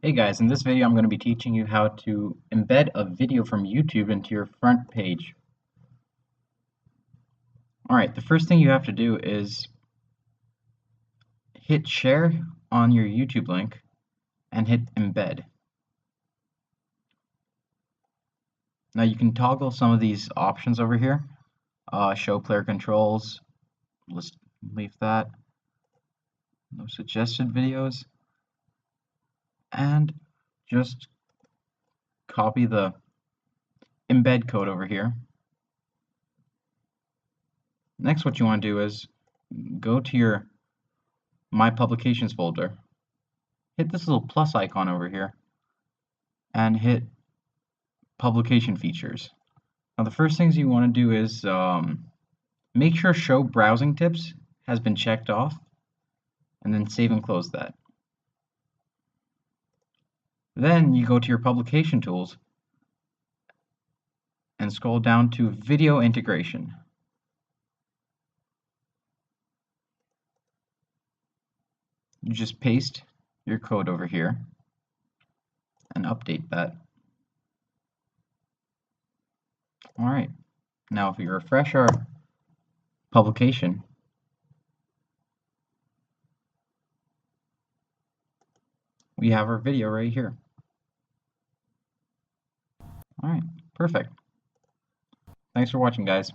Hey guys, in this video I'm going to be teaching you how to embed a video from YouTube into your front page. Alright, the first thing you have to do is hit share on your YouTube link and hit embed. Now you can toggle some of these options over here. Show player controls, let's leave that. No suggested videos. And just copy the embed code over here. Next, what you want to do is go to your My Publications folder, hit this little plus icon over here, and hit Publication Features. Now the first things you want to do is make sure Show Browsing Tips has been checked off, and then save and close that. Then you go to your Publication Tools and scroll down to Video Integration. You just paste your code over here and update that. Alright, now if you refresh our publication, we have our video right here. Alright, perfect. Thanks for watching, guys.